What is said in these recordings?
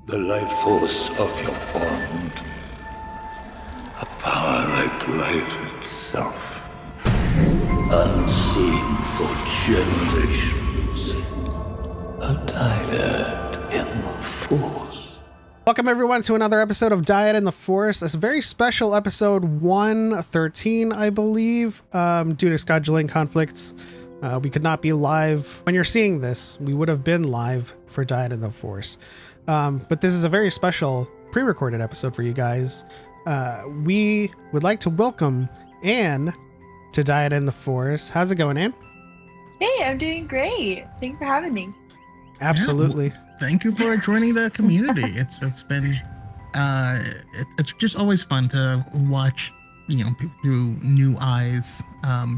the life force of your bond. A power like life itself, unseen for generations. A dyad in the force. Welcome everyone to another episode of DYAD in the Force. It's a very special episode 113, I believe, due to scheduling conflicts. We could not be live. When you're seeing this, we would have been live for DYAD in the Force. But this is a very special pre-recorded episode for you guys. We would like to welcome Anne to DYAD in the Force. How's it going, Anne? Hey, I'm doing great. Thanks for having me. Absolutely. Yeah, thank you for joining the community. It's been it's just always fun to watch, people through new eyes,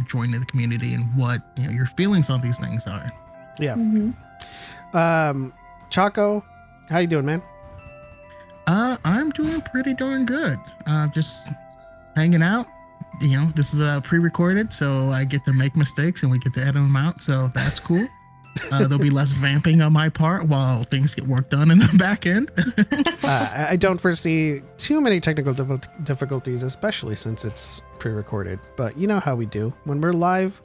joining the community and what your feelings on these things are. Yeah. Mm-hmm. Choco, how you doing, man? I'm doing pretty darn good. Just hanging out. This is pre-recorded, so I get to make mistakes and we get to edit them out. So that's cool. There'll be less vamping on my part while things get work done in the back end. I don't foresee too many technical difficulties, especially since it's pre-recorded. But you know how we do. When we're live,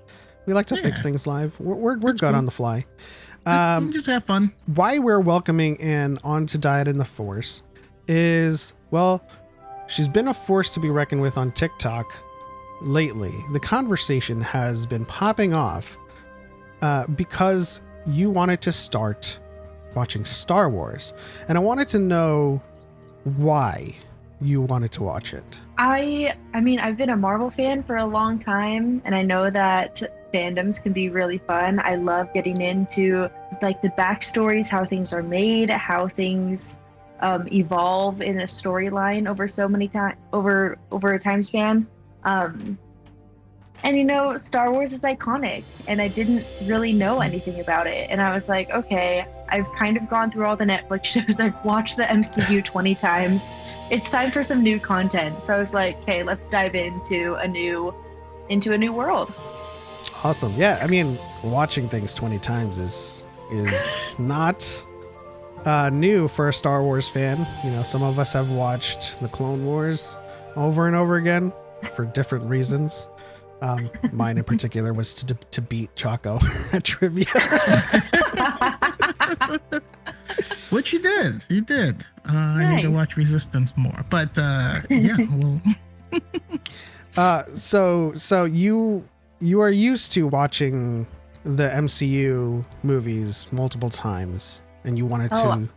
we like to fix things live. We're good cool. on the fly. Just have fun. Why we're welcoming Anne onto DYAD in the Force is, well, she's been a force to be reckoned with on TikTok lately. The conversation has been popping off because you wanted to start watching Star Wars. And I wanted to know why you wanted to watch it. I mean, I've been a Marvel fan for a long time, and I know that fandoms can be really fun. I love getting into like the backstories, how things are made, how things evolve in a storyline over so many over a time span. And Star Wars is iconic, and I didn't really know anything about it. And I was like, okay, I've kind of gone through all the Netflix shows. I've watched the MCU 20 times. It's time for some new content. So I was like, okay, let's dive into a new world. Awesome. Yeah, I mean, watching things 20 times is not new for a Star Wars fan. Some of us have watched the Clone Wars over and over again for different reasons. Mine in particular was to beat Choco at trivia. Which you did. Nice. I need to watch Resistance more. But yeah, well. So you are used to watching the MCU movies multiple times, and you wanted to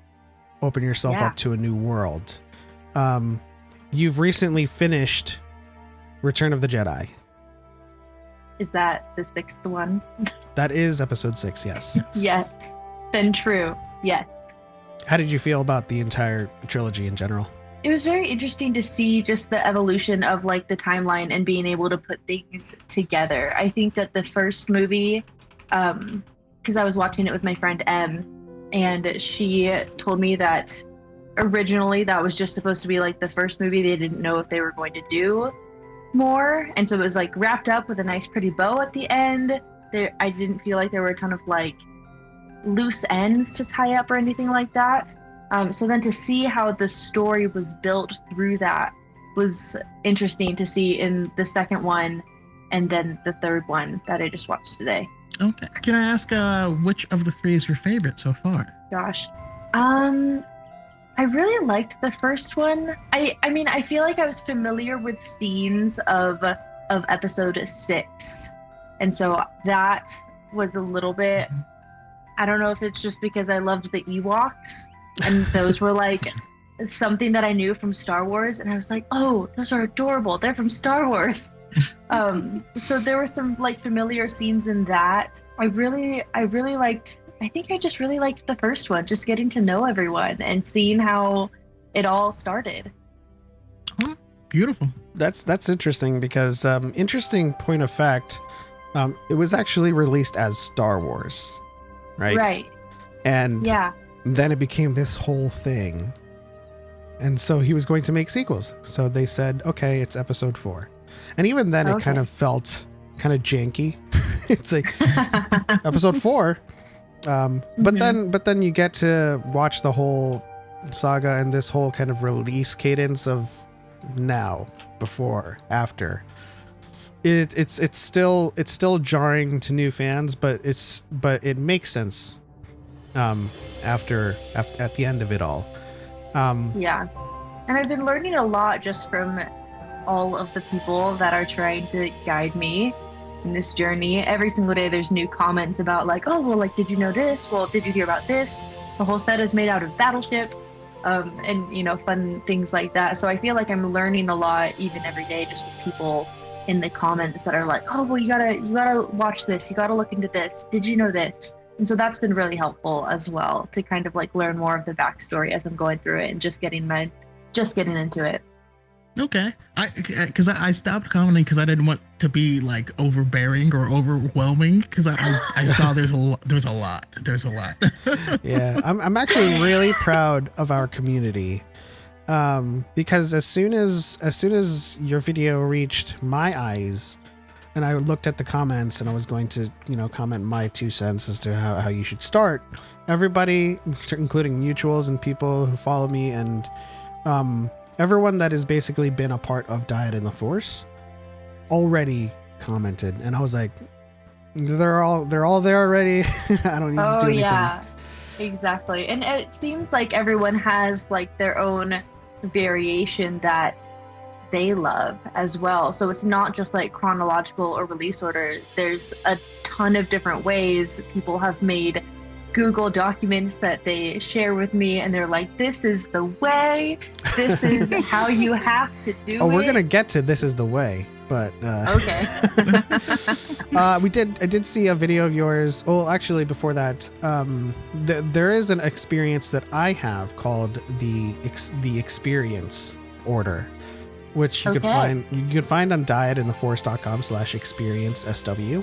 open yourself up to a new world. You've recently finished Return of the Jedi. Is that the 6th one? That is episode 6, yes. Yes. Then true. Yes. How did you feel about the entire trilogy in general? It was very interesting to see just the evolution of like the timeline and being able to put things together. I think that the first movie, because I was watching it with my friend M, and she told me that originally that was just supposed to be like the first movie. They didn't know if they were going to do more, and so it was like wrapped up with a nice pretty bow at the end. I didn't feel like there were a ton of like loose ends to tie up or anything like that. So then to see how the story was built through that was interesting to see in the second one and then the third one that I just watched today. Okay. Can I ask which of the three is your favorite so far? Gosh. I really liked the first one. I mean, I feel like I was familiar with scenes of episode 6. And so that was a little bit, I don't know if it's just because I loved the Ewoks and those were like something that I knew from Star Wars. And I was like, oh, those are adorable. They're from Star Wars. So there were some like familiar scenes in that. I really liked, I think I just really liked the first one, just getting to know everyone and seeing how it all started. Oh, beautiful. That's interesting because interesting point of fact, it was actually released as Star Wars, right? Right. And then it became this whole thing. And so he was going to make sequels. So they said, okay, it's episode 4. And even then it kind of felt kind of janky. It's like episode 4. But then you get to watch the whole saga and this whole kind of release cadence of now, before, after. It's still jarring to new fans, but it makes sense after at the end of it all. Yeah. And I've been learning a lot just from all of the people that are trying to guide me in this journey. Every single day there's new comments about like, oh, well, like, did you know this? Well, did you hear about this? The whole set is made out of Battleship, and, you know, fun things like that. So I feel like I'm learning a lot even every day just with people in the comments that are like, oh, well, you gotta watch this. You gotta look into this. Did you know this? And so that's been really helpful as well to kind of like learn more of the backstory as I'm going through it and just getting into it. Okay, because I stopped commenting because I didn't want to be like overbearing or overwhelming, because I saw there's a lot. Yeah, I'm actually really proud of our community, because as soon as your video reached my eyes, and I looked at the comments and I was going to, you know, comment my 2 cents as to how you should start, everybody, including mutuals and people who follow me and everyone that has basically been a part of DYAD in the Force already commented, and I was like, they're all there already. I don't need to do anything. Yeah, exactly. And it seems like everyone has like their own variation that they love as well. So it's not just like chronological or release order. There's a ton of different ways people have made Google documents that they share with me, and they're like, this is the way, this is how you have to do it. Oh, we're gonna get to this is the way, but okay. I did see a video of yours. Well, actually before that, there is an experience that I have called the experience order, which you can find on dyadintheforce.com/experience SW.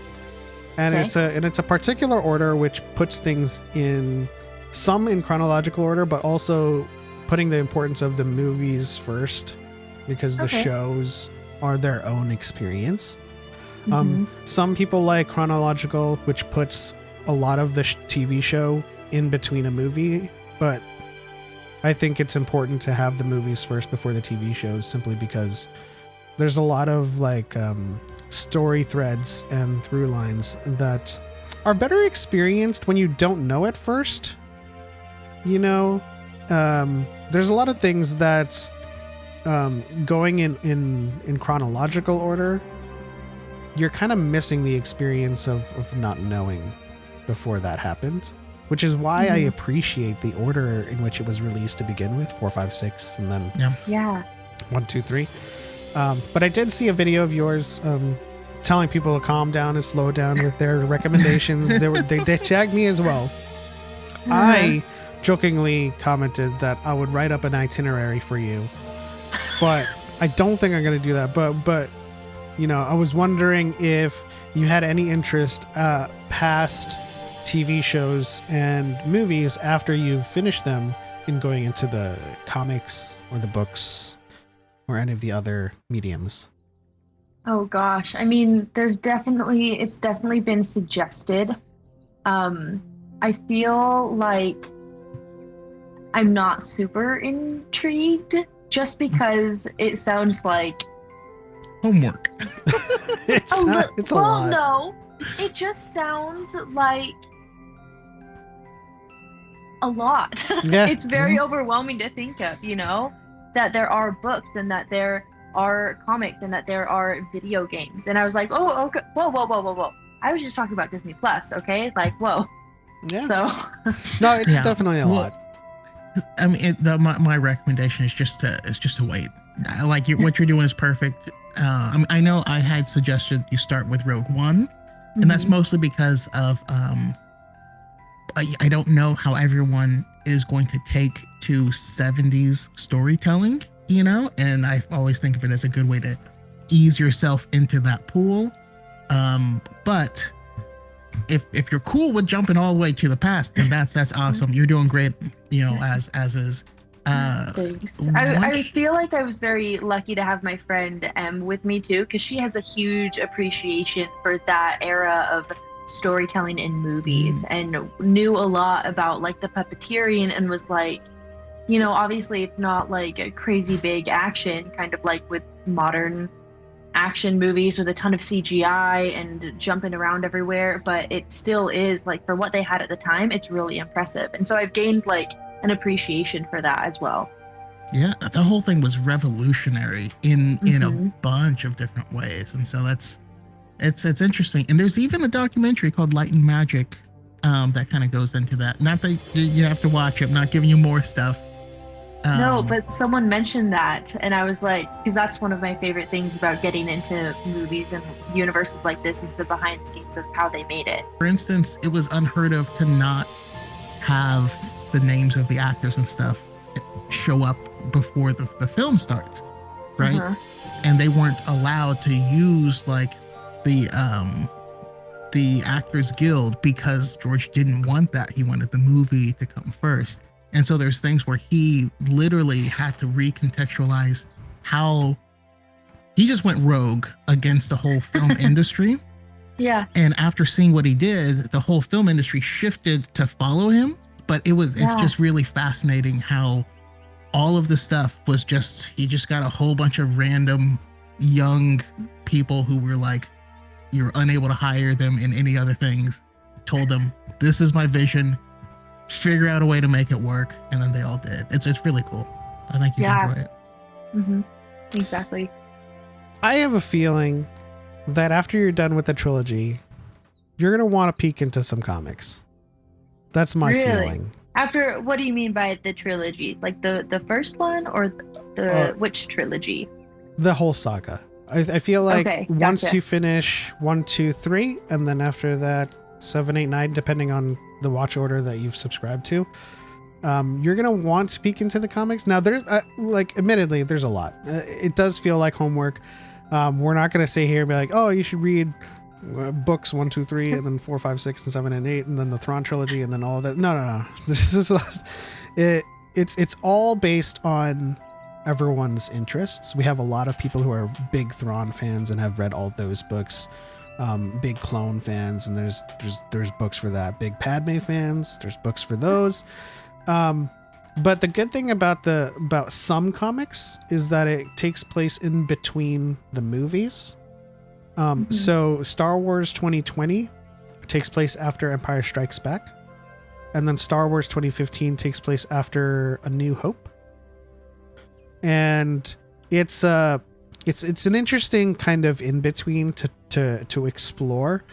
And it's a particular order which puts things in chronological order, but also putting the importance of the movies first, because the shows are their own experience. Some people like chronological, which puts a lot of the TV show in between a movie, but I think it's important to have the movies first before the TV shows, simply because there's a lot of like story threads and through lines that are better experienced when you don't know at first. You know, there's a lot of things that going in chronological order, you're kind of missing the experience of not knowing before that happened, which is why I appreciate the order in which it was released to begin with, 4, 5, 6, and then 1, 2, 3. But I did see a video of yours telling people to calm down and slow down with their recommendations. They tagged me as well. I jokingly commented that I would write up an itinerary for you, but I don't think I'm going to do that. But you know, I was wondering if you had any interest past TV shows and movies after you've finished them in going into the comics or the books or any of the other mediums. Oh gosh, I mean, it's definitely been suggested. I feel like I'm not super intrigued just because it sounds like homework. It's a lot. No, it just sounds like a lot. Yeah. It's very overwhelming to think of, you know, that there are books and that there are comics and that there are video games. And I was like, oh, okay, whoa. I was just talking about Disney Plus, okay? Like, whoa. Yeah. So. No, it's definitely a lot. I mean, my recommendation is just to wait. Like what you're doing is perfect. I know I had suggested you start with Rogue One, and that's mostly because of I don't know how everyone is going to take to 70s storytelling, you know, and I always think of it as a good way to ease yourself into that pool. But if you're cool with jumping all the way to the past, then that's awesome. You're doing great, you know, as is. Thanks. I feel like I was very lucky to have my friend Em with me too, because she has a huge appreciation for that era of storytelling in movies and knew a lot about like the puppeteering and was like, you know, obviously it's not like a crazy big action, kind of like with modern action movies with a ton of CGI and jumping around everywhere, but it still is like for what they had at the time, it's really impressive. And so I've gained like an appreciation for that as well. Yeah, the whole thing was revolutionary in a Mhm. bunch of different ways, and so it's interesting. And there's even a documentary called Light and Magic that kind of goes into that. Not that you have to watch it. I'm not giving you more stuff. No, but someone mentioned that, and I was like, because that's one of my favorite things about getting into movies and universes like this is the behind the scenes of how they made it. For instance, it was unheard of to not have the names of the actors and stuff show up before the film starts, right? Uh-huh. And they weren't allowed to use like the Actors Guild because George didn't want that. He wanted the movie to come first. And so there's things where he literally had to recontextualize how he just went rogue against the whole film industry. Yeah. And after seeing what he did, the whole film industry shifted to follow him. But it's just really fascinating how all of the stuff was just, he just got a whole bunch of random young people who were like, you're unable to hire them in any other things, told them, this is my vision, figure out a way to make it work. And then they all did. It's really cool. I think you enjoy it. Mm-hmm. Exactly. I have a feeling that after you're done with the trilogy, you're going to want to peek into some comics. That's my feeling. After, what do you mean by the trilogy? Like the first one or the which trilogy? The whole saga. I feel like Okay, once gotcha. you finish 1, 2, 3, and then after that 7, 8, 9, depending on the watch order that you've subscribed to, you're gonna want to peek into the comics. Now there's admittedly there's a lot. It does feel like homework. We're not gonna sit here and be like, oh, you should read books 1, 2, 3, and then 4, 5, 6, and 7, and 8, and then the Thrawn trilogy, and then all of that. No. This is it's all based on everyone's interests. We have a lot of people who are big Thrawn fans and have read all those books. Big Clone fans, and there's books for that. Big Padme fans, there's books for those. But the good thing about some comics is that it takes place in between the movies. So Star Wars 2020 takes place after Empire Strikes Back, and then Star Wars 2015 takes place after A New Hope. And it's an interesting kind of in between to explore.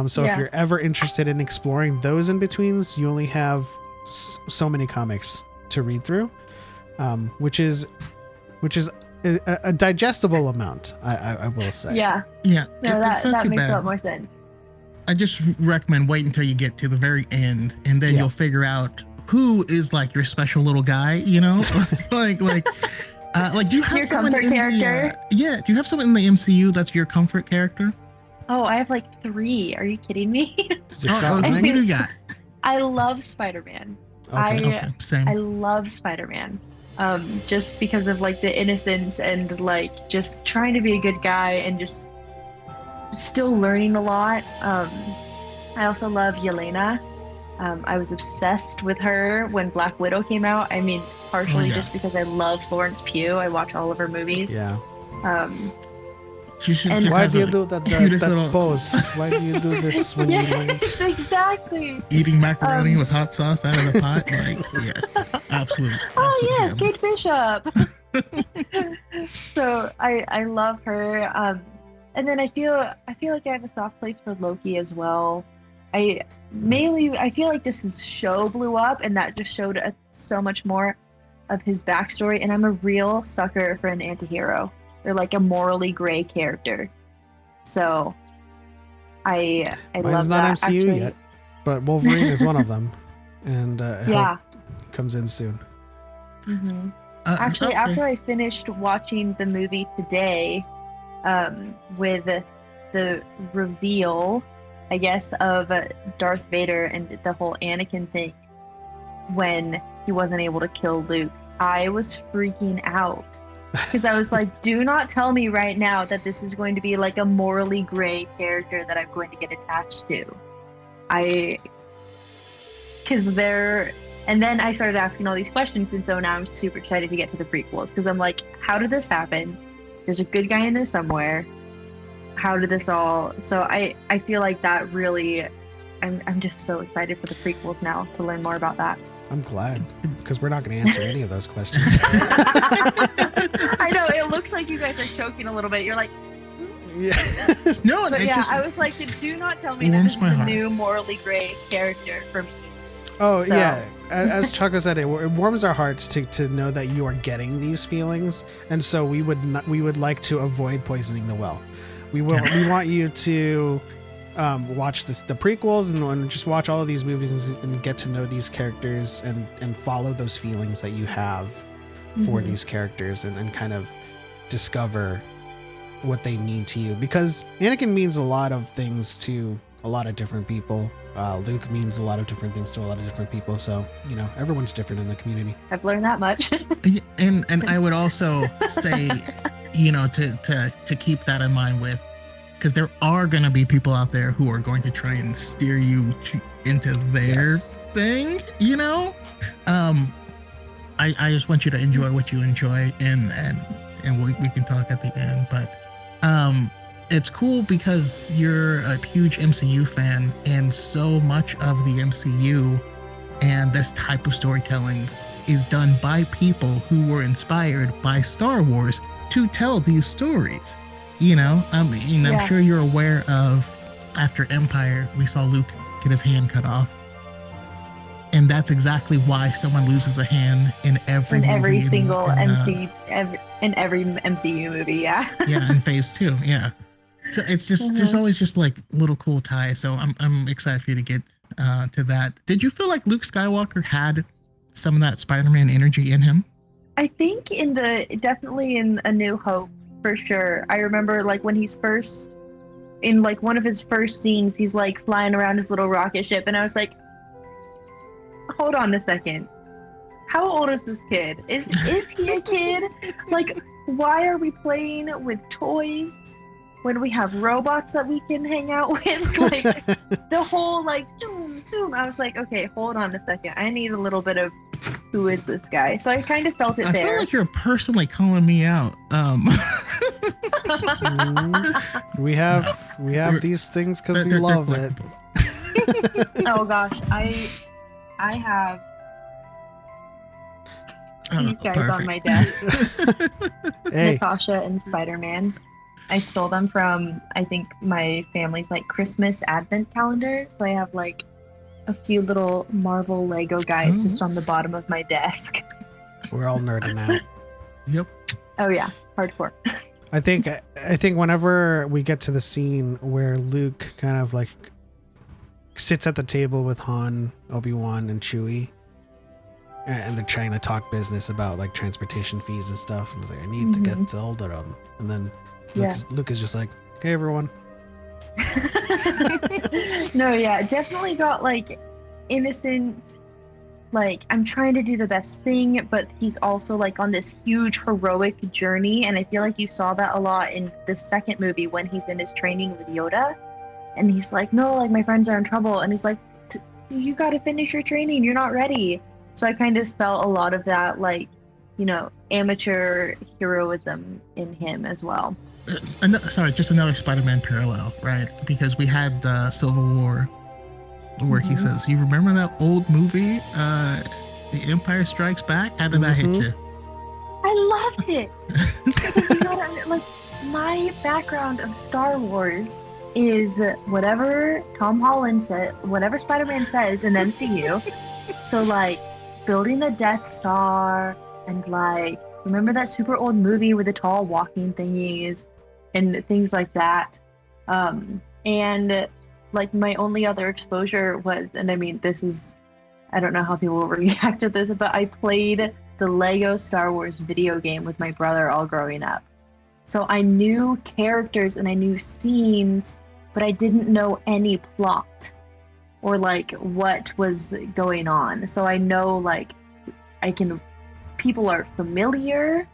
So if you're ever interested in exploring those in betweens, you only have so many comics to read through, which is a digestible amount, I will say. Yeah. Yeah. No, it's not that too makes bad. a lot more sense. I just recommend wait until you get to the very end, and then you'll figure out who is like your special little guy, you know? like do you have Your someone comfort in character? do you have someone in the MCU that's your comfort character? Oh, I have like 3. Are you kidding me? Is it Scott who Lang? do you got? I love Spider-Man. Okay. Same. I love Spider-Man. Just because of like the innocence and like just trying to be a good guy and just still learning a lot. I also love Yelena. I was obsessed with her when Black Widow came out. I mean, partially just because I love Florence Pugh. I watch all of her movies. Yeah. She should And- just Why has do you a do that cutest little pose? Why do you do this when you like? Yes, exactly. eating macaroni with hot sauce out of the pot? Like, yeah, absolute. Oh yes, gem. Kate Bishop. So I love her. And then I feel like I have a soft place for Loki as well. I feel like just his show blew up, and that just showed so much more of his backstory. And I'm a real sucker for an antihero. They're like a morally gray character. So I Mine's love not that. MCU Actually, yet, but Wolverine is one of them, and I hope it comes in soon. Mm-hmm. Actually, after I finished watching the movie today, with the reveal, I guess, of Darth Vader and the whole Anakin thing, when he wasn't able to kill Luke, I was freaking out. Because I was like, do not tell me right now that this is going to be like a morally gray character that I'm going to get attached to. Because And then I started asking all these questions, and so now I'm super excited to get to the prequels because I'm like, how did this happen? There's a good guy in there somewhere. How did this all? So I feel like that really, I'm just so excited for the prequels now to learn more about that. I'm glad, because we're not going to answer any of those questions. I know, it looks like you guys are choking a little bit. You're like, Yeah. No, but it yeah, just I was like, do not tell me that warms this is my a heart. new morally gray character for me. Oh, So- yeah. As Choco said, it warms our hearts to know that you are getting these feelings, and so we would like to avoid poisoning the well. We want you to watch the prequels and just watch all of these movies and get to know these characters and follow those feelings that you have for Mhm. these characters and kind of discover what they mean to you, because Anakin means a lot of things to a lot of different people. Luke means a lot of different things to a lot of different people. So, everyone's different in the community. I've learned that much. and I would also say, to keep that in mind with, because there are going to be people out there who are going to try and steer you into their Yes. thing, I just want you to enjoy what you enjoy, and we can talk at the end, but it's cool because you're a huge MCU fan, and so much of the MCU and this type of storytelling is done by people who were inspired by Star Wars to tell these stories. I'm Yeah. sure you're aware of, after Empire, we saw Luke get his hand cut off. And that's exactly why someone loses a hand in every in every movie single in every MCU movie, yeah. yeah, in phase 2, yeah. So it's just there's Mhm. always just like little cool ties. So I'm excited for you to get to that. Did you feel like Luke Skywalker had some of that Spider-Man energy in him? I think definitely in A New Hope, for sure. I remember like when he's first in like one of his first scenes, he's like flying around his little rocket ship, and I was like, hold on a second. How old is this kid? Is he a kid? Like, why are we playing with toys when we have robots that we can hang out with? Like the whole like zoom zoom. I was like, okay, hold on a second. I need a little bit of who is this guy? So I kind of felt it I there. feel like you're personally calling me out. We have these things because we They're love it. collectibles. Oh gosh, I have Oh, these guys on perfect. my desk. Hey, Natasha and Spider-Man. I stole them from, I think, my family's like Christmas advent calendar. So I have like a few little Marvel Lego guys Oh, just on the nice. bottom of my desk. we're all nerding out. Yep. Oh yeah, hardcore. I think whenever we get to the scene where Luke kind of like sits at the table with Han, Obi-Wan, and Chewie, and they're trying to talk business about like transportation fees and stuff, and he's like, I need to get to Alderaan, and then Yeah. Luke is just like, hey everyone. No, yeah, definitely got like innocent, like I'm trying to do the best thing, but he's also like on this huge heroic journey, and I feel like you saw that a lot in the second movie when he's in his training with Yoda, and he's like, no, like my friends are in trouble, and he's like, you got to finish your training, you're not ready. So I kind of felt a lot of that, like, amateur heroism in him as well. Just another Spider-Man parallel, right? Because we had Civil War, where he Mhm. says, "You remember that old movie, The Empire Strikes Back? How did that hit Mhm. you?" I loved it. Because you gotta, like, my background of Star Wars is whatever Tom Holland said, whatever Spider-Man says in the MCU. So, like, building the Death Star, and, like, remember that super old movie with the tall walking thingies and things like that. And, like, my only other exposure was, and I mean, I don't know how people will react to this, but I played the Lego Star Wars video game with my brother all growing up. So I knew characters and I knew scenes, but I didn't know any plot or like what was going on. So I know like people are familiar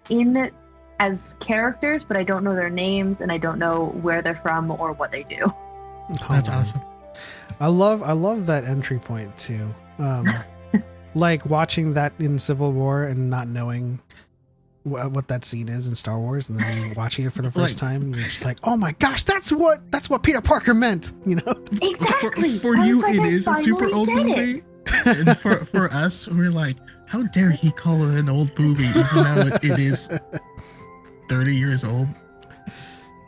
in as characters, but I don't know their names and I don't know where they're from or what they do. That's awesome. I love that entry point too. like watching that in Civil War and not knowing what that scene is in Star Wars, and then you watching it for the first time, and you're just like, oh my gosh, that's what Peter Parker meant, you know? Exactly. For I you, was like, it I is a super finally old get movie. it. And for us, we're like, how dare he call it an old movie, even though it is 30 years old.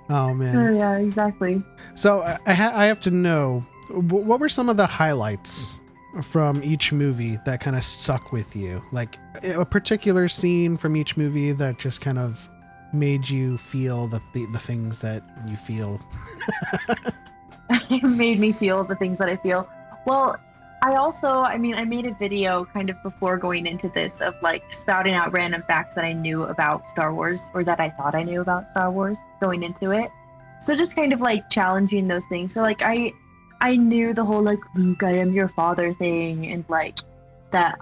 Oh man. Oh, yeah, exactly. So I have to know, what were some of the highlights from each movie that kind of stuck with you? Like a particular scene from each movie that just kind of made you feel the things that you feel. It made me feel the things that I feel. Well, I made a video kind of before going into this of like spouting out random facts that I knew about Star Wars, or that I thought I knew about Star Wars going into it. So just kind of like challenging those things. So like I knew the whole like Luke, I am your father thing, and like that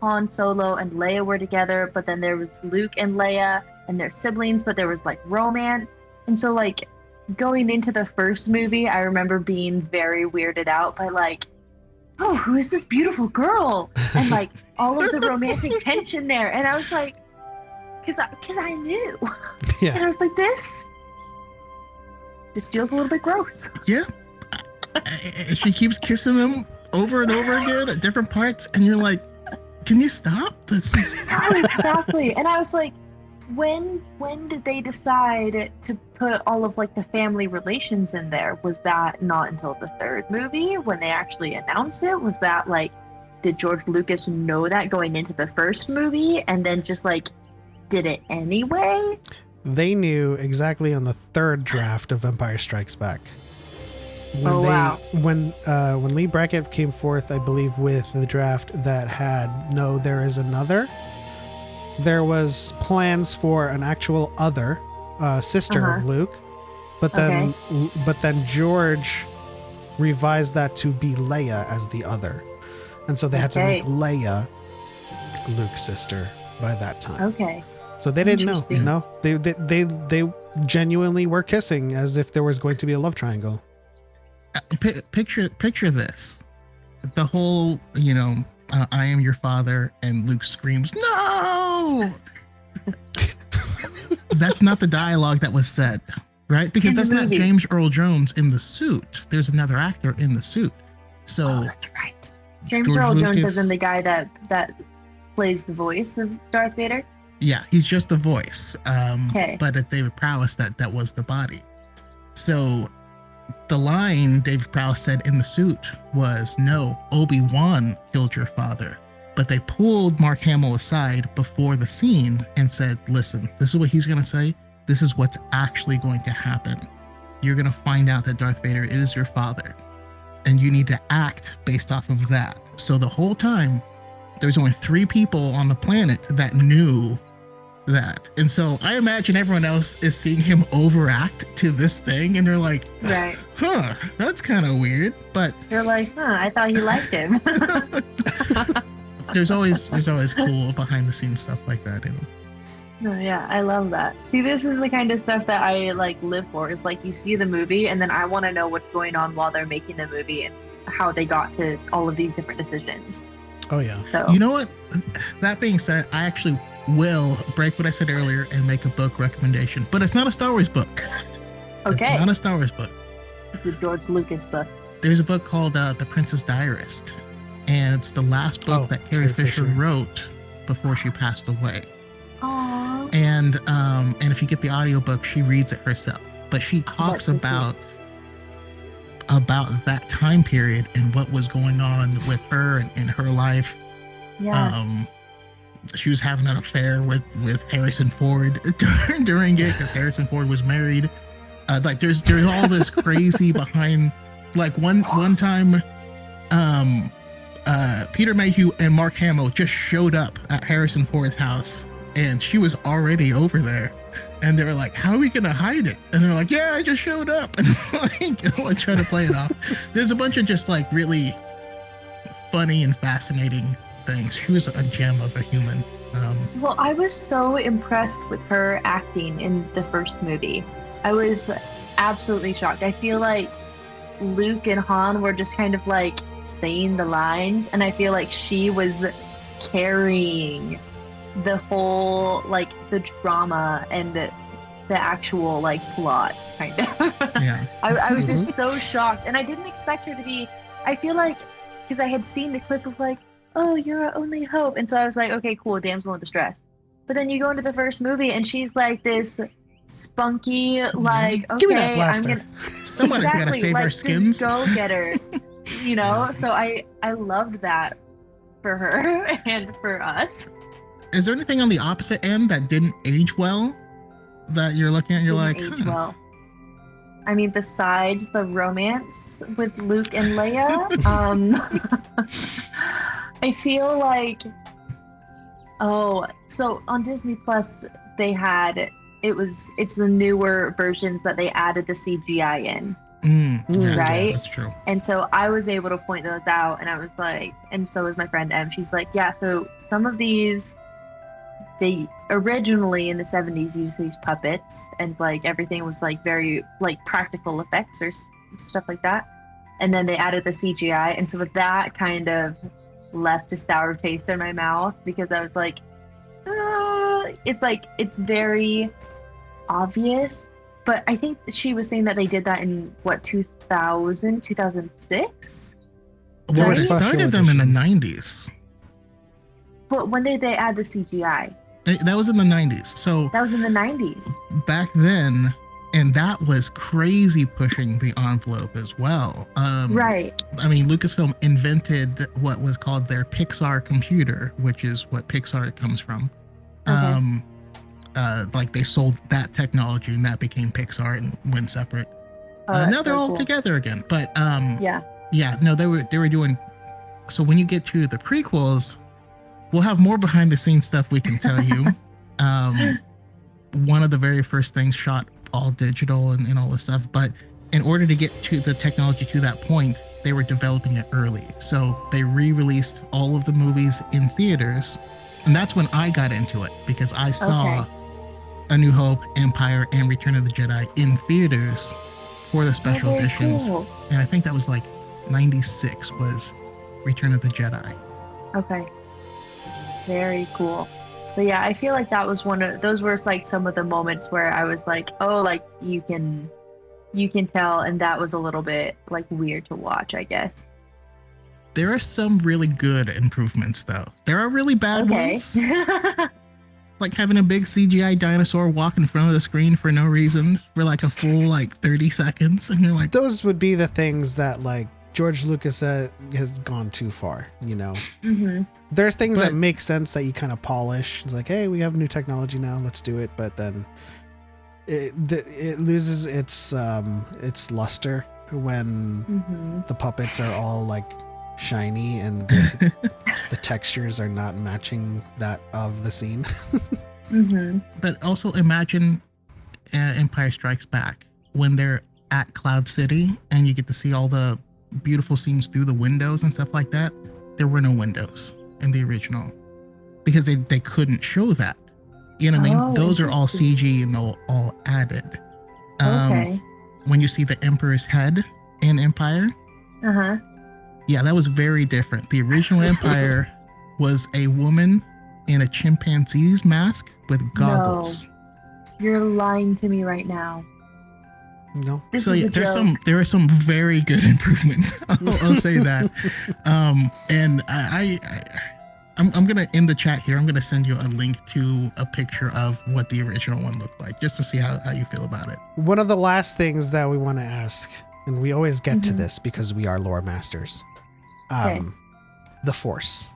Han Solo and Leia were together, but then there was Luke and Leia and their siblings, but there was like romance. And so like going into the first movie, I remember being very weirded out by like, oh, who is this beautiful girl? And like all of the romantic tension there. And I was like, because I knew. Yeah. And I was like, this feels a little bit gross. Yeah. She keeps kissing them over and over again at different parts, and you're like, can you stop? This is... Exactly. And I was like, when did they decide to put all of like the family relations in there? Was that not until the third movie when they actually announced it? Was that like, did George Lucas know that going into the first movie and then just like did it anyway? They knew exactly on the third draft of Empire Strikes Back. Wow. When Lee Brackett came forth, I believe, with the draft that had "No, There Is Another," there was plans for an actual other sister of Luke, but then George revised that to be Leia as the other, and so they had to make Leia Luke's sister by that time. Okay. So they didn't know. No, they genuinely were kissing as if there was going to be a love triangle. Picture this: the whole, I am your father, and Luke screams, "No!" That's not the dialogue that was said, right? Because that's not James Earl Jones in the suit. There's another actor in the suit. So that's right. James Earl Jones isn't the guy that plays the voice of Darth Vader. Yeah, he's just the voice. Okay. But at David Prowse, that was the body. So the line David Prowse said in the suit was, "No, Obi-Wan killed your father." But they pulled Mark Hamill aside before the scene and said, "Listen, this is what he's going to say. This is what's actually going to happen. You're going to find out that Darth Vader is your father, and you need to act based off of that." So the whole time, there's only 3 people on the planet that knew that. And so I imagine everyone else is seeing him overact to this thing, and they're like, right, that's kind of weird. But you're like, I thought you liked him. there's always cool behind the scenes stuff like that, Oh, yeah, I love that. See, this is the kind of stuff that I like live for. Is like you see the movie, and then I want to know what's going on while they're making the movie and how they got to all of these different decisions. Oh yeah. So you know what? That being said, I actually will break what I said earlier and make a book recommendation, but it's not a Star Wars book. Okay. It's not a Star Wars book. It's a George Lucas book. There's a book called The Princess Diarist, and it's the last book that Carrie Fisher wrote before she passed away. Aww. And if you get the audiobook, she reads it herself, but she talks about that time period and what was going on with her and in her life. Yeah. She was having an affair with Harrison Ford during it because Harrison Ford was married. Like there's all this crazy behind. Like one time, Peter Mayhew and Mark Hamill just showed up at Harrison Ford's house, and she was already over there. And they were like, "How are we gonna hide it?" And they're like, "Yeah, I just showed up." And like trying to play it off. There's a bunch of just like really funny and fascinating things. She was a gem of a human. Well, I was so impressed with her acting in the first movie. I was absolutely shocked. I feel like Luke and Han were just kind of like saying the lines, and I feel like she was carrying the whole like the drama and the actual like plot kind of. Yeah. I was just so shocked, and I didn't expect her to be. I feel like because I had seen the clip of like, oh, you're our only hope, and so I was like, okay, cool, damsel in distress. But then you go into the first movie, and she's like this spunky, like, okay, Give me that I'm blaster. gonna Someone's gotta save our skins. go getter, you know. So I loved that for her and for us. Is there anything on the opposite end that didn't age well that you're looking at? You're like, Didn't age well. I mean, besides the romance with Luke and Leia, I feel like, so on Disney Plus, they had, it's the newer versions that they added the CGI in, yeah, right? That's true. And so I was able to point those out, and I was like, and so was my friend Em. She's like, yeah, so some of these, they originally in the 70s used these puppets, and like everything was like very like practical effects or stuff like that, and then they added the CGI, and so that kind of left a sour taste in my mouth because I was like, it's like it's very obvious. But I think she was saying that they did that in what, 2006. Well, Right? it started them in the 90s. But when did they add the CGI? That was in the 90s. So That was in the 90s. back then, and that was crazy pushing the envelope as well. Right. I mean, Lucasfilm invented what was called their Pixar computer, which is what Pixar comes from. Okay. Like they sold that technology, and that became Pixar and went separate. Oh, Now that's they're so all cool. together again. But Yeah. no, they were doing. So when you get to the prequels, we'll have more behind the scenes stuff we can tell you. One of the very first things shot all digital and all this stuff, but in order to get to the technology to that point, they were developing it early. So they re-released all of the movies in theaters, and that's when I got into it because I saw Okay. A New Hope, Empire, and Return of the Jedi in theaters for the special Oh, very editions. cool. And I think that was like 96 was Return of the Jedi. Okay. Very cool. But yeah, I feel like that was those were like some of the moments where I was like, oh, like you can tell, and that was a little bit like weird to watch, I guess. There are some really good improvements though. There are really bad Okay. ones. Like having a big CGI dinosaur walk in front of the screen for no reason for like a full like 30 seconds. And you're like, Those would be the things that like George Lucas has gone too far, you know. Mm-hmm. There are things But- that make sense that you kind of polish. It's like, hey, we have new technology now, let's do it. But then it loses its luster when Mm-hmm. the puppets are all like shiny and the textures are not matching that of the scene. Mm-hmm. but also imagine Empire Strikes Back when they're at Cloud City and you get to see all the beautiful scenes through the windows and stuff like that. There were no windows in the original because they couldn't show that. You know what I mean? Oh, Those are all interesting. CG and all added. Okay. When you see the Emperor's head in Empire, Uh-huh. yeah, that was very different. The original Empire was a woman in a chimpanzee's mask with goggles. You're lying to me right now. No. This So is yeah, a joke. there are some very good improvements. I'll say that. And I'm gonna in the chat here. I'm gonna send you a link to a picture of what the original one looked like, just to see how you feel about it. One of the last things that we want to ask, and we always get to Mhm. this because we are lore masters. Okay. The Force.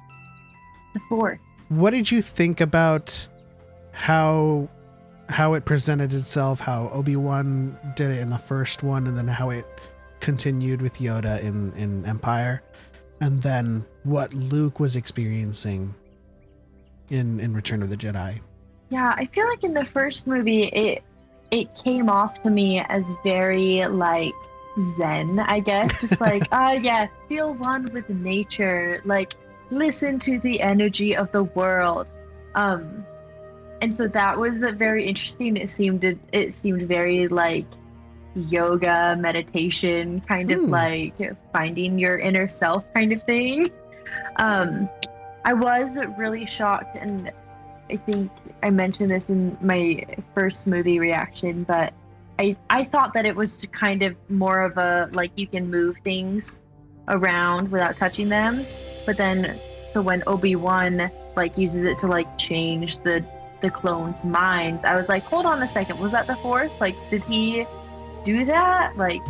The Force. What did you think about how it presented itself, how Obi-Wan did it in the first one, and then how it continued with Yoda in Empire, and then what Luke was experiencing in Return of the Jedi? Yeah, I feel like in the first movie, it came off to me as very like Zen, I guess. Just like, yes, feel one with nature. Like, listen to the energy of the world. And so that was very interesting. It seemed very like yoga, meditation, kind of like finding your inner self kind of thing. I was really shocked, and I think I mentioned this in my first movie reaction, but I thought that it was kind of more of a like you can move things around without touching them. But then so when Obi-Wan like uses it to like change the clones' minds, I was like, hold on a second, was that the Force? Like, did he do that? Like,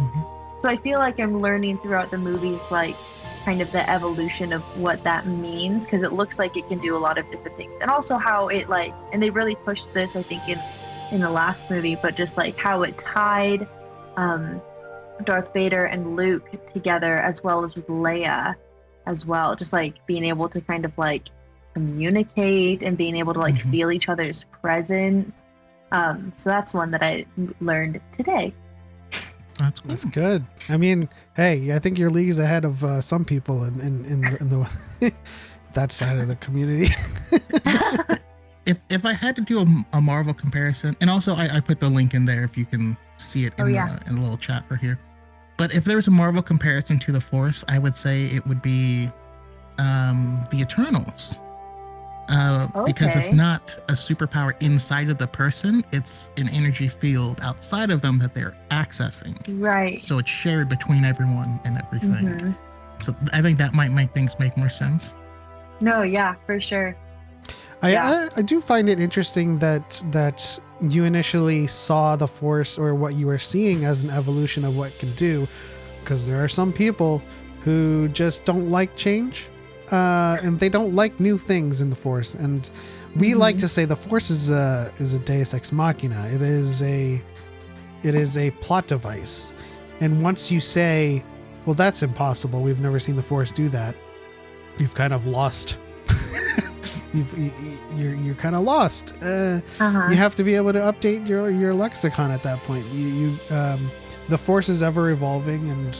so I feel like I'm learning throughout the movies like kind of the evolution of what that means, because it looks like it can do a lot of different things, and also how it like, and they really pushed this I think in the last movie, but just like how it tied Darth Vader and Luke together, as well as with Leia as well, just like being able to kind of like communicate and being able to like feel each other's presence. So that's one that I learned today. That's good. I mean, hey, I think you're leagues ahead of some people in the that side of the community. If I had to do a Marvel comparison, and also I put the link in there if you can see it in in a little chat for here. But if there was a Marvel comparison to the Force, I would say it would be the Eternals. Because it's not a superpower inside of the person, it's an energy field outside of them that they're accessing. Right. So it's shared between everyone and everything. So I think that might make things make more sense. No, yeah, for sure. I do find it interesting that you initially saw the Force, or what you were seeing, as an evolution of what it can do, because there are some people who just don't like change. And they don't like new things in the Force, and we like to say the Force is a Deus Ex Machina. It is a plot device, and once you say, "Well, that's impossible. We've never seen the Force do that," you've kind of lost. You're kind of lost. You have to be able to update your lexicon at that point. The Force is ever evolving, and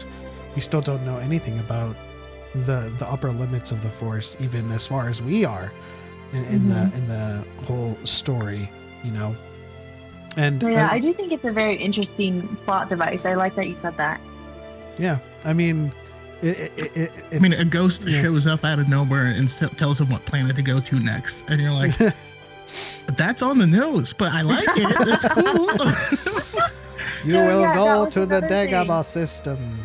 we still don't know anything about the upper limits of the Force, even as far as we are in the whole story, you know. And I do think it's a very interesting plot device. I like that you said that. Yeah, I mean, a ghost shows up out of nowhere and tells him what planet to go to next, and you're like, that's on the nose, but I like it. It's cool. You will go to the Dagobah system.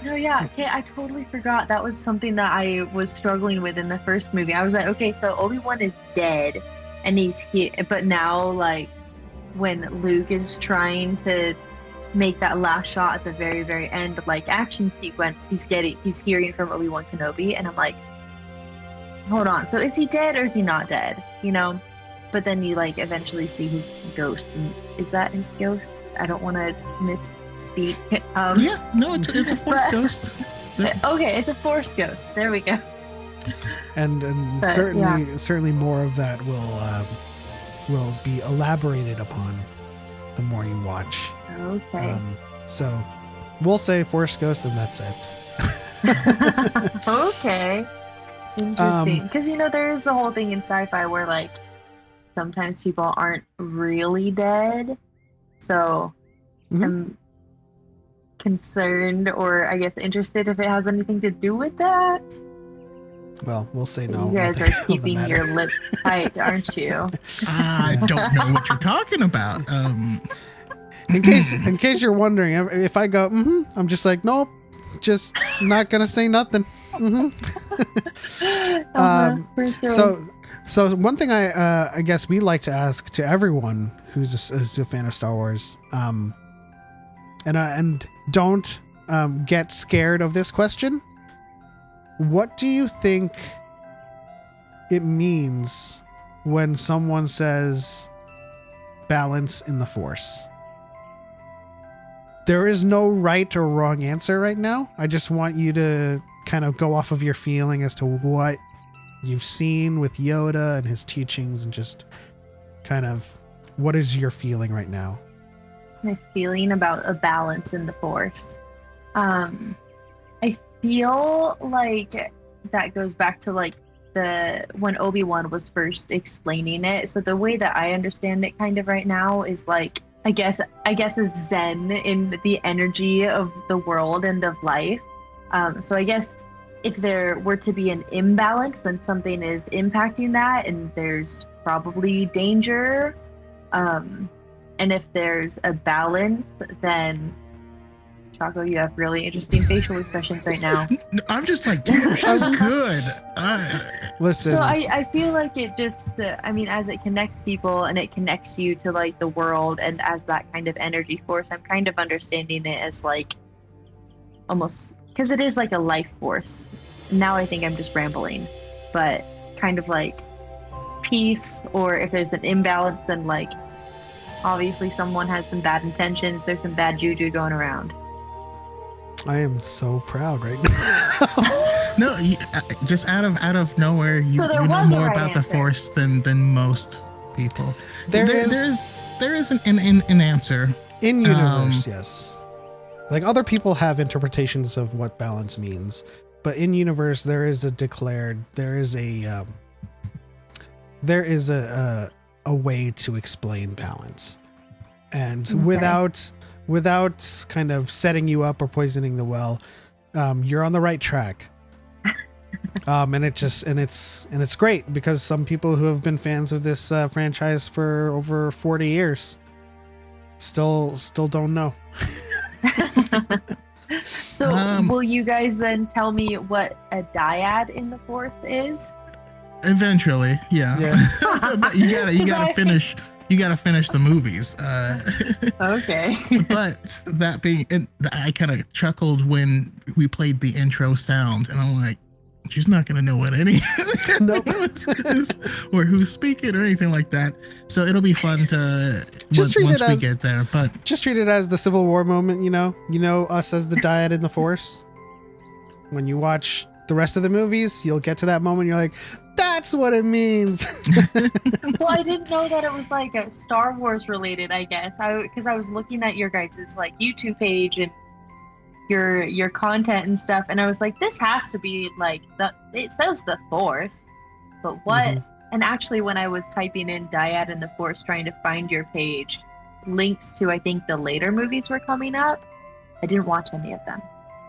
No, I totally forgot. That was something that I was struggling with in the first movie. I was like, okay, so Obi-Wan is dead, and he's here, but now, like, when Luke is trying to make that last shot at the very, very end, like, action sequence, he's hearing from Obi-Wan Kenobi, and I'm like, hold on, so is he dead or is he not dead? You know? But then you like eventually see his ghost, and is that his ghost? I don't want to misspeak. It's a Force ghost. Yeah. Okay, it's a Force ghost. There we go. And certainly more of that will be elaborated upon the more you watch. Okay. So we'll say Force ghost, and that's it. Okay. Interesting, because there is the whole thing in sci-fi where like sometimes people aren't really dead, so I'm concerned, or I guess interested, if it has anything to do with that. Well, we'll say no. You guys are keeping your lips tight, aren't you? I don't know what you're talking about. In case you're wondering, if I go, I'm just like, nope, just not gonna say nothing. For sure. So one thing I guess we like to ask to everyone who's a fan of Star Wars, and don't get scared of this question. What do you think it means when someone says balance in the Force? There is no right or wrong answer right now. I just want you to kind of go off of your feeling as to what you've seen with Yoda and his teachings, and just kind of what is your feeling right now? My feeling about a balance in the Force. I feel like that goes back to like when Obi-Wan was first explaining it. So the way that I understand it kind of right now is like, I guess is zen in the energy of the world and of life. So I guess if there were to be an imbalance, then something is impacting that, and there's probably danger. And if there's a balance, then Choco, you have really interesting facial expressions right now. I'm just like, damn, she's good. Listen. So I feel like it just, I mean, as it connects people and it connects you to like the world and as that kind of energy force, I'm kind of understanding it as like almost, because it is like a life force. Now I think I'm just rambling, but kind of like peace, or if there's an imbalance, then like obviously someone has some bad intentions, there's some bad juju going around. I am so proud right now. No, just out of nowhere, you know more about the Force than most people. There is an answer in universe. Yes, like other people have interpretations of what balance means, but in universe there is a way to explain balance, and without kind of setting you up or poisoning the well, you're on the right track. And it's great because some people who have been fans of this franchise for over 40 years still don't know. So will you guys then tell me what a dyad in the Force is? Eventually, yeah. But you gotta finish. You gotta finish the movies. Okay. But that being, I kind of chuckled when we played the intro sound, and I'm like, she's not gonna know what any or who's speaking or anything like that. So it'll be fun to once we get there. But just treat it as the Civil War moment. You know us as the dyad in the Force. When you watch the rest of the movies, you'll get to that moment. You're like, that's what it means. Well, I didn't know that it was like a Star Wars related, I guess. Because I was looking at your guys' like YouTube page and your content and stuff, and I was like, this has to be like it says the Force, but what? Mm-hmm. And actually, when I was typing in dyad in the Force trying to find your page, links to I think the later movies were coming up. I didn't watch any of them.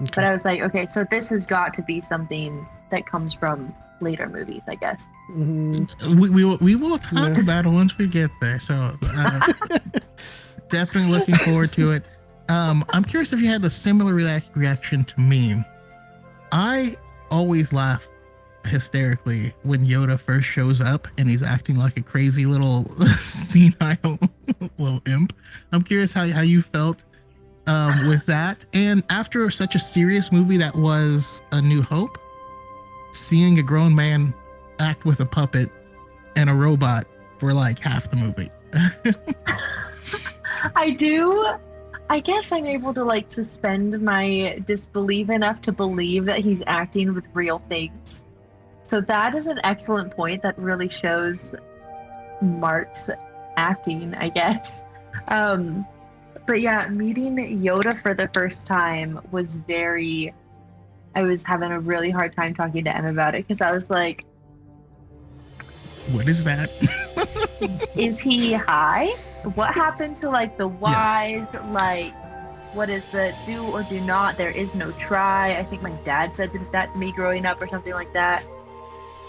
Okay. But I was like, okay, so this has got to be something that comes from later movies, I guess. Mm-hmm. We will talk about it once we get there. So definitely looking forward to it. I'm curious if you had a similar reaction to me. I always laugh hysterically when Yoda first shows up and he's acting like a crazy little senile little imp. I'm curious how you felt with that. And after such a serious movie that was A New Hope, seeing a grown man act with a puppet and a robot for like half the movie. I guess I'm able to like suspend my disbelief enough to believe that he's acting with real things. So that is an excellent point that really shows Mark's acting, I guess. But yeah, meeting Yoda for the first time was I was having a really hard time talking to Em about it because I was like, what is that? Is he high? What happened to like the wise? Yes. Like, what is the do or do not? There is no try. I think my dad said that to me growing up or something like that.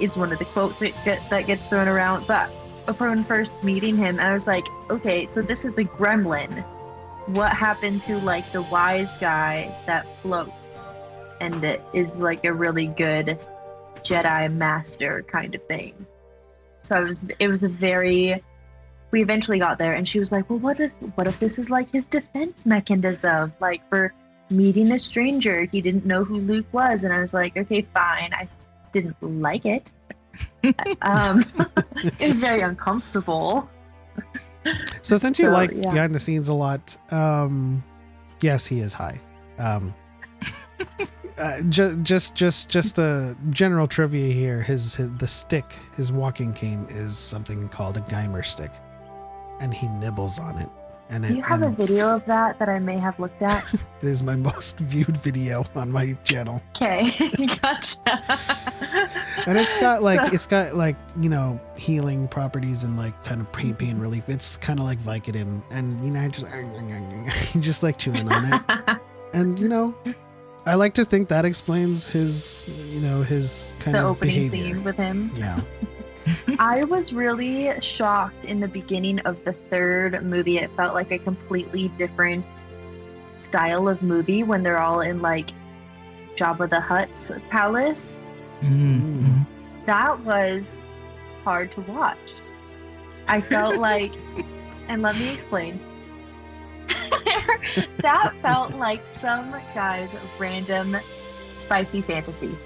It's one of the quotes that gets thrown around. But upon first meeting him, I was like, okay, so this is a gremlin. What happened to like the wise guy that floats and it is like a really good Jedi master kind of thing? So we eventually got there and she was like, well, what if this is like his defense mechanism? Like for meeting a stranger, he didn't know who Luke was. And I was like, okay, fine. I didn't like it. It was very uncomfortable. So since you behind the scenes a lot, yes, he is high. Just a general trivia here. The stick, his walking cane, is something called a Geimer stick, and he nibbles on it And Do you have a video of that I may have looked at? It is my most viewed video on my channel. Okay, gotcha. And it's got like, you know, healing properties and like kind of pain relief. It's kind of like Vicodin, and you know, just like chewing on it. And you know, I like to think that explains his, you know, his kind the of opening behavior. scene with him. Yeah. I was really shocked in the beginning of the third movie. It felt like a completely different style of movie when they're all in like Jabba the Hutt's palace. Mm-hmm. That was hard to watch. I felt like, and let me explain. That felt like some guy's random spicy fantasy.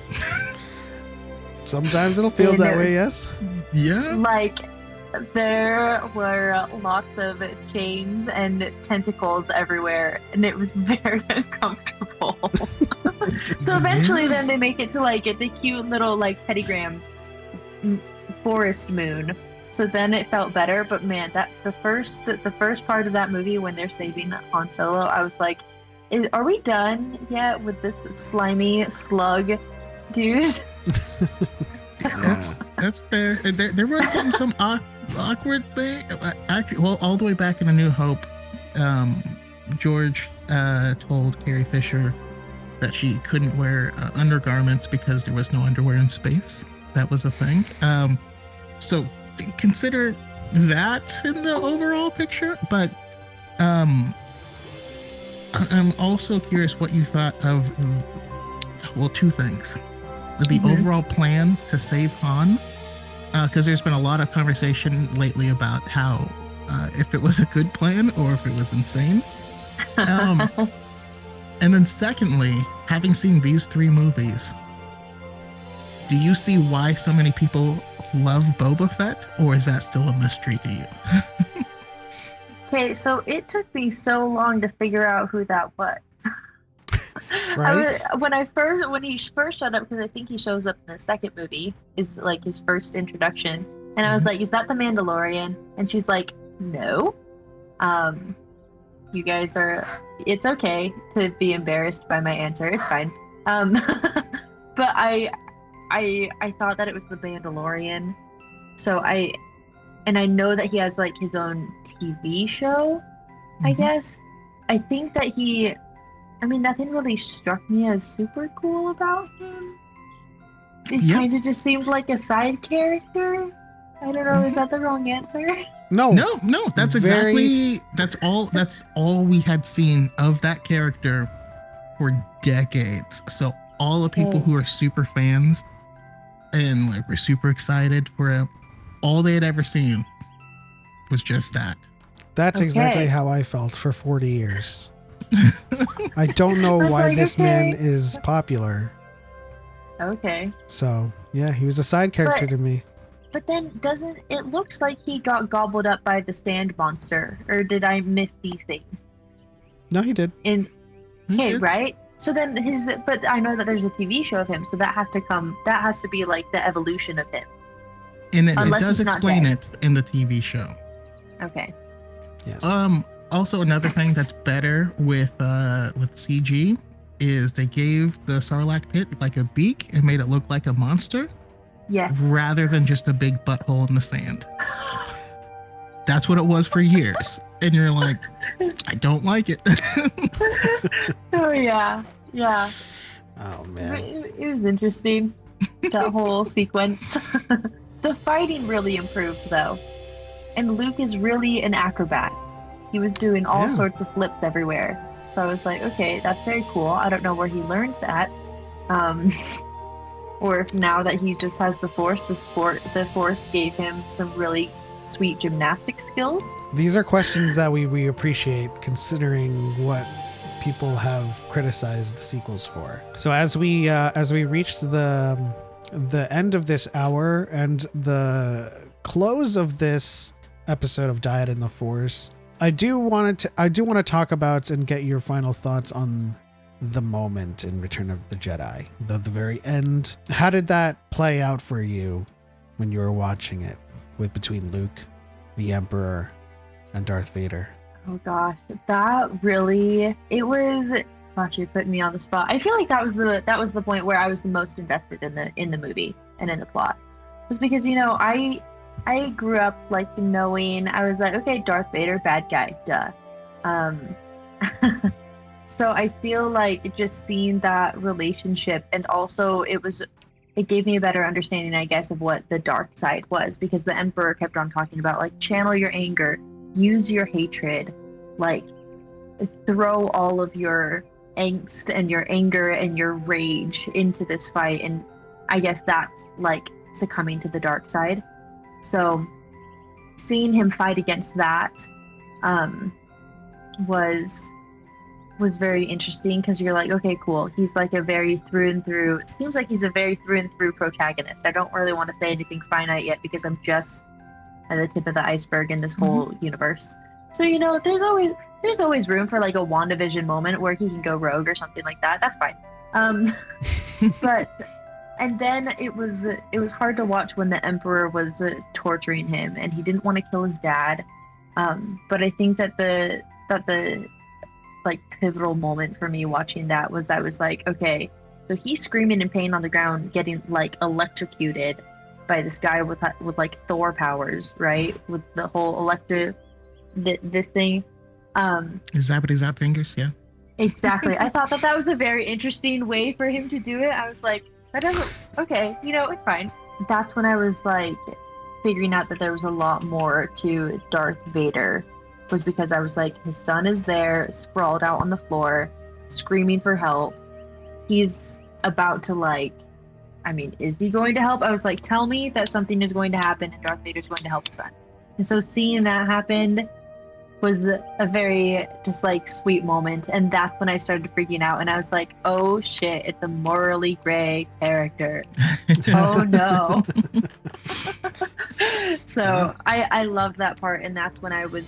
Sometimes it'll feel that way, yes. Yeah. Like there were lots of chains and tentacles everywhere, and it was very uncomfortable. So eventually, then they make it to like the cute little like Teddy Graham forest moon. So then it felt better. But man, that the first part of that movie when they're saving Han Solo, I was like, "Are we done yet with this slimy slug, dude?" That's fair. There was some awkward thing. Actually, well, all the way back in A New Hope, George told Carrie Fisher that she couldn't wear undergarments because there was no underwear in space. That was a thing. So consider that in the overall picture. But I'm also curious what you thought of, well, two things. The overall plan to save Han, because there's been a lot of conversation lately about how if it was a good plan or if it was insane. And then secondly, having seen these three movies, do you see why so many people love Boba Fett, or is that still a mystery to you? Okay, so it took me so long to figure out who that was. Right? When he first showed up, because I think he shows up in the second movie, is like his first introduction, and I was like, "Is that the Mandalorian?" And she's like, "No." You guys are. It's okay to be embarrassed by my answer. It's fine. But I thought that it was the Mandalorian, so I know that he has like his own TV show. I guess I think that he. I mean, nothing really struck me as super cool about him. It kind of just seemed like a side character. I don't know. Is that the wrong answer? No. That's that's all we had seen of that character for decades. So all the people who are super fans and like were super excited for him, all they had ever seen was just that. That's exactly how I felt for 40 years. I don't know why this man is popular. Okay. So, yeah, he was a side character to me. But then it looks like he got gobbled up by the sand monster, or did I miss these things? No, he did. Right? So then but I know that there's a TV show of him, so that has to be like the evolution of him. And it does explain it in the TV show. Okay. Yes. Also, another thing that's better with CG is they gave the Sarlacc pit like a beak and made it look like a monster. Yes. Rather than just a big butthole in the sand. That's what it was for years. And you're like, I don't like it. Oh, yeah. Yeah. Oh, man. It was interesting, that whole sequence. The fighting really improved, though. And Luke is really an acrobat. He was doing all sorts of flips everywhere. So I was like, okay, that's very cool. I don't know where he learned that. Or if now that he just has the Force, the Force gave him some really sweet gymnastic skills. These are questions that we appreciate, considering what people have criticized the sequels for. So as we reach the end of this hour and the close of this episode of DYAD in the Force, I do want to talk about and get your final thoughts on the moment in Return of the Jedi, the very end. How did that play out for you when you were watching it between Luke, the Emperor, and Darth Vader? Oh gosh, that really, it was, gosh, you're putting me on the spot. I feel like that was the point where I was the most invested in the movie and in the plot. Was because, I grew up like knowing, I was like, okay, Darth Vader, bad guy, duh. Um so I feel like just seeing that relationship, and also it gave me a better understanding, I guess, of what the dark side was, because the Emperor kept on talking about like channel your anger, use your hatred, like throw all of your angst and your anger and your rage into this fight. And I guess that's like succumbing to the dark side. So seeing him fight against that um, was very interesting, because you're like, okay, cool. He's like a very through and through, it seems like he's a very through and through protagonist. I don't really want to say anything finite yet because I'm just at the tip of the iceberg in this whole universe. So, there's always room for like a WandaVision moment where he can go rogue or something like that. That's fine. But and then it was hard to watch when the Emperor was torturing him and he didn't want to kill his dad. But I think that the like pivotal moment for me watching that was, I was like, okay, so he's screaming in pain on the ground, getting like electrocuted by this guy with like Thor powers, right? With the whole this thing. Zappity zap fingers, yeah. Exactly. I thought that was a very interesting way for him to do it. I was like, that doesn't, okay, it's fine. That's when I was like figuring out that there was a lot more to Darth Vader, was because I was like, his son is there, sprawled out on the floor, screaming for help. He's about to is he going to help? I was like, tell me that something is going to happen and Darth Vader's going to help his son. And so seeing that happen was a very just like sweet moment. And that's when I started freaking out, and I was like, oh shit, it's a morally gray character. Oh no. So I loved that part, and that's when I was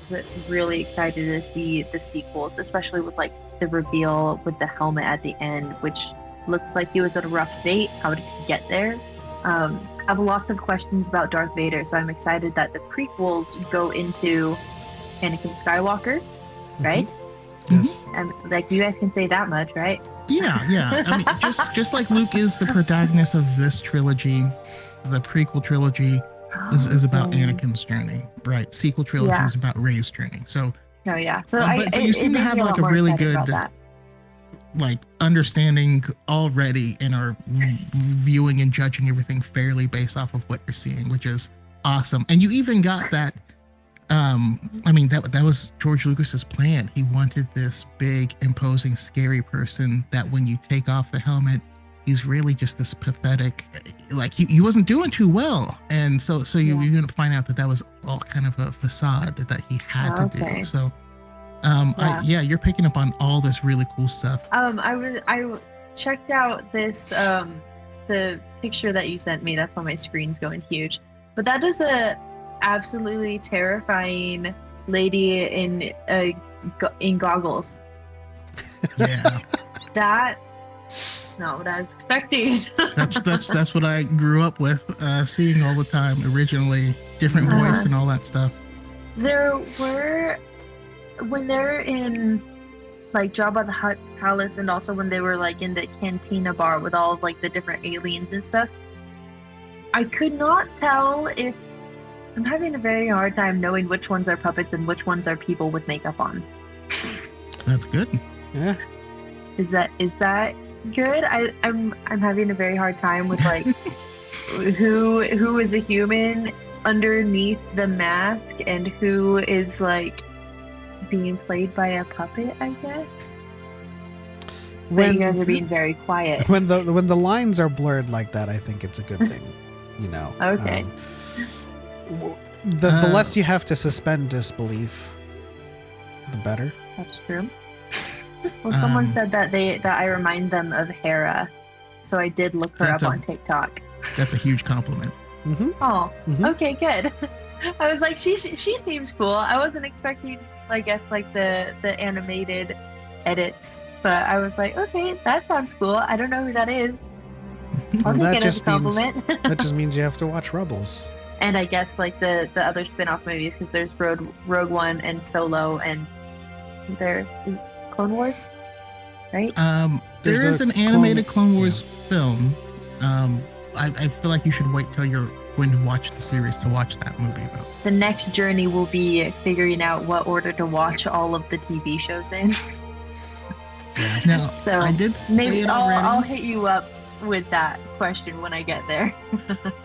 really excited to see the sequels, especially with like the reveal with the helmet at the end, which looks like he was in a rough state. How did he get there? I have lots of questions about Darth Vader, so I'm excited that the prequels go into Anakin Skywalker, right? Yes. Like, you guys can say that much, right? Yeah. I mean, just like Luke is the protagonist of this trilogy, the prequel trilogy is about Anakin's journey, right? Sequel trilogy is about Rey's journey. So, oh yeah. So but you seem to have like a really good like understanding already, and are viewing and judging everything fairly based off of what you're seeing, which is awesome. And you even got that. I mean, that was George Lucas's plan. He wanted this big, imposing, scary person that when you take off the helmet, he's really just this pathetic, like he wasn't doing too well. And so you're going to find out that was all kind of a facade that he had to do. So, you're picking up on all this really cool stuff. I checked out this, the picture that you sent me. That's why my screen's going huge. But that is a absolutely terrifying lady in goggles. Yeah. That's not what I was expecting. that's what I grew up with, seeing all the time. Originally, different voice and all that stuff. There were, when they're in like Jabba the Hutt's palace, and also when they were like in the cantina bar with all of like the different aliens and stuff, I could not tell if, I'm having a very hard time knowing which ones are puppets and which ones are people with makeup on. That's good. Yeah. Is that good? I'm having a very hard time with like who is a human underneath the mask and who is like being played by a puppet, I guess. But you guys are being very quiet. When the lines are blurred like that, I think it's a good thing. Okay. The less you have to suspend disbelief, the better. That's true. Well, someone said that I remind them of Hera, so I did look her up on TikTok. That's a huge compliment. Mm-hmm. Oh, mm-hmm. Okay, good. I was like, she seems cool. I wasn't expecting, I guess, like the animated edits, but I was like, okay, that sounds cool. I don't know who that is. I'll take it as a compliment. That just means you have to watch Rebels. And I guess like the other spin-off movies, because there's Rogue One and Solo and Their Clone Wars, right? There's There is a an animated Clone Wars film. I feel like you should wait till you're going to watch the series to watch that movie, though. The next journey will be figuring out what order to watch all of the TV shows in. Now, So I did say maybe it already. I'll hit you up with that question when I get there.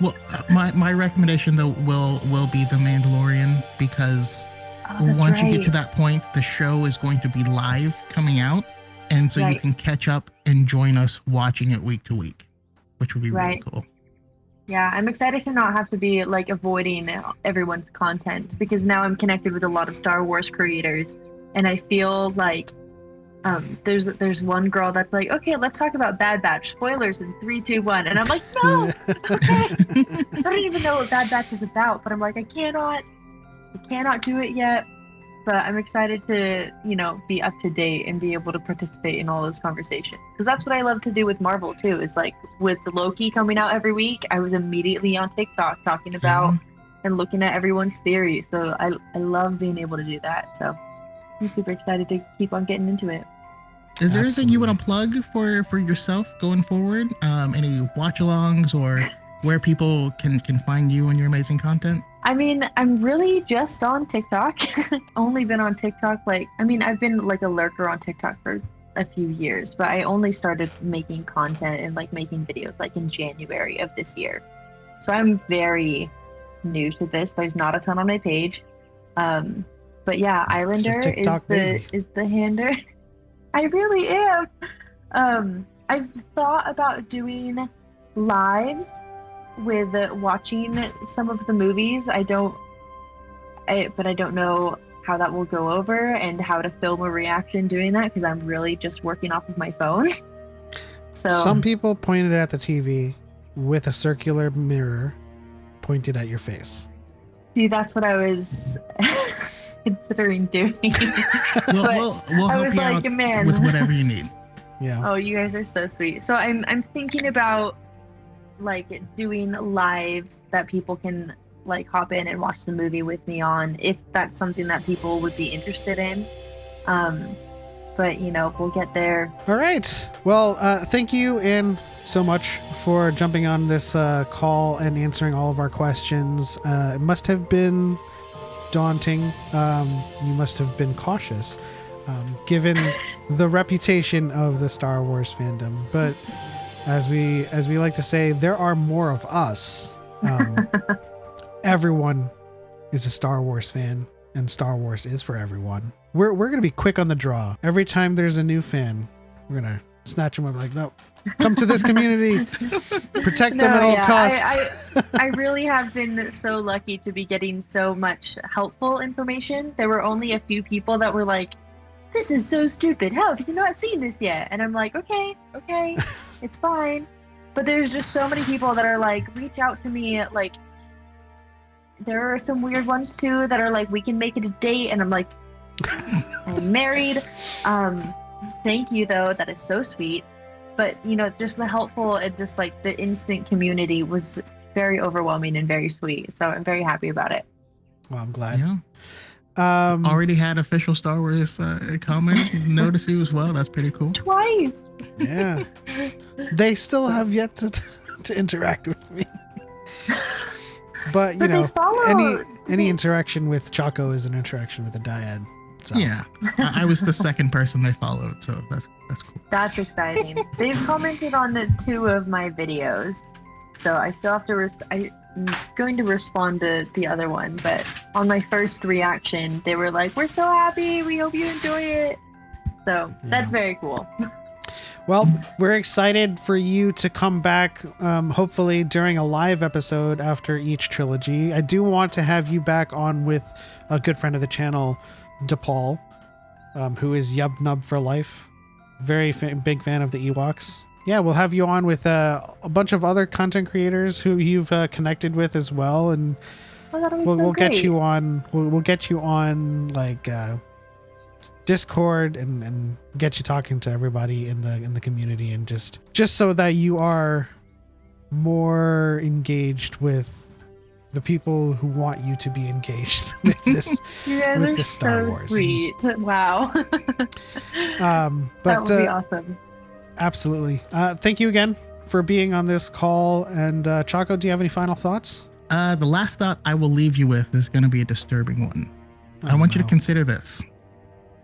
Well, my recommendation though will be The Mandalorian, because once you get to that point, the show is going to be live coming out, and so you Right. can catch up and join us watching it week to week, which would be really Right. cool. Yeah, I'm excited to not have to be like avoiding everyone's content, because now I'm connected with a lot of Star Wars creators, and I feel like there's one girl that's like, okay, let's talk about Bad Batch spoilers in 3, 2, 1, and I'm like, no, okay. I don't even know what Bad Batch is about, but I'm like, I cannot do it yet. But I'm excited to, be up to date and be able to participate in all those conversations. Because that's what I love to do with Marvel too, is like with the Loki coming out every week, I was immediately on TikTok talking about and looking at everyone's theories. So I love being able to do that. So I'm super excited to keep on getting into it. Is there anything you want to plug for yourself going forward? Any watch-alongs or where people can find you and your amazing content? I mean, I'm really just on TikTok. Only been on TikTok I've been like a lurker on TikTok for a few years, but I only started making content and like making videos like in January of this year. So I'm very new to this. There's not a ton on my page. But yeah, Islander is the hander. I really am. I've thought about doing lives with watching some of the movies. But I don't know how that will go over and how to film a reaction doing that, because I'm really just working off of my phone. So some people pointed at the TV with a circular mirror pointed at your face. See, that's what I was considering doing. We'll help you out with whatever you need. Yeah. Oh, you guys are so sweet. So I'm thinking about like doing lives that people can like hop in and watch the movie with me on, if that's something that people would be interested in. But we'll get there. All right. Well, thank you, Anne, so much for jumping on this call and answering all of our questions. It must have been daunting. You must have been cautious, given the reputation of the Star Wars fandom. But as we like to say, there are more of us. Everyone is a Star Wars fan, and Star Wars is for everyone. We're going to be quick on the draw. Every time there's a new fan, we're going to snatch them up like, no, come to this community, protect them at all costs. I really have been so lucky to be getting so much helpful information. There were only a few people that were like, this is so stupid. How have you not seen this yet? And I'm like, okay, it's fine. But there's just so many people that are like, reach out to me. Like, there are some weird ones too that are like, we can make it a date. And I'm like, I'm married. Thank you though. That is so sweet. But just the helpful and just like the instant community was very overwhelming and very sweet. So I'm very happy about it. Well, I'm glad. Yeah. Already had official Star Wars comment notice you as well. That's pretty cool. Twice. Yeah. They still have yet to interact with me. But any interaction with Choco is an interaction with a dyad. So. Yeah, I was the second person they followed, so that's cool. That's exciting. They've commented on 2 of my videos, so I still have to. I'm going to respond to the other one, but on my first reaction, they were like, "We're so happy. We hope you enjoy it." So that's very cool. Well, we're excited for you to come back, hopefully during a live episode after each trilogy. I do want to have you back on with a good friend of the channel, DePaul, who is Yub Nub for life. Very big fan of the Ewoks. Yeah, we'll have you on with a bunch of other content creators who you've connected with as well, and we'll get you on. We'll get you on like Discord and get you talking to everybody in the community, and just so that you are more engaged with the people who want you to be engaged with this You guys with are the Star so Wars. sweet. Wow. But That would be awesome. absolutely. Thank you again for being on this call. And Choco, do you have any final thoughts? The last thought I will leave you with is going to be a disturbing one. I Oh, want you no. to consider this.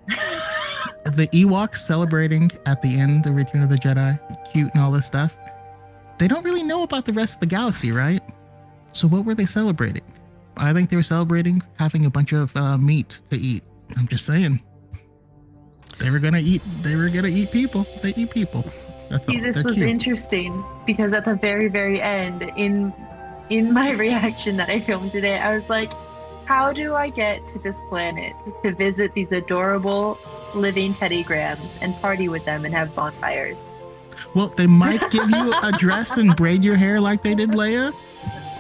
The Ewoks celebrating at the end the Return of the Jedi, cute and all this stuff, they don't really know about the rest of the galaxy, right? So what were they celebrating? I think they were celebrating having a bunch of meat to eat. I'm just saying. They were gonna eat people. They eat people. That's See, all. this They're was cute. interesting because at the very, very end, in my reaction that I filmed today, I was like, how do I get to this planet to visit these adorable living Teddy Grahams and party with them and have bonfires? Well, they might give you a dress and braid your hair like they did Leia,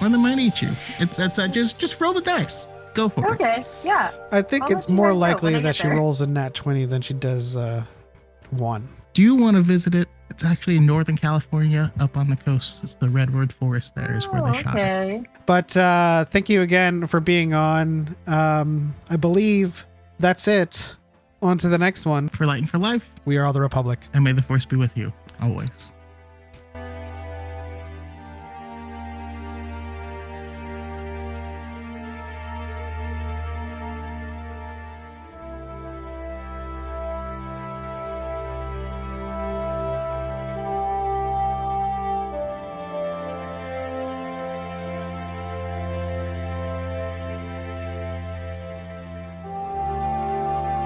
or they might eat you. It's just roll the dice. Go for it. Okay, yeah. I think I'll it's let you more guys know likely when I that get she there. rolls a nat 20 than she does 1. Do you want to visit it? It's actually in Northern California, up on the coast. It's the Redwood Forest. There is where they shot it. Okay. But thank you again for being on. I believe that's it. On to the next one. For Light and for Life, We are all the Republic. and may the Force be with you always.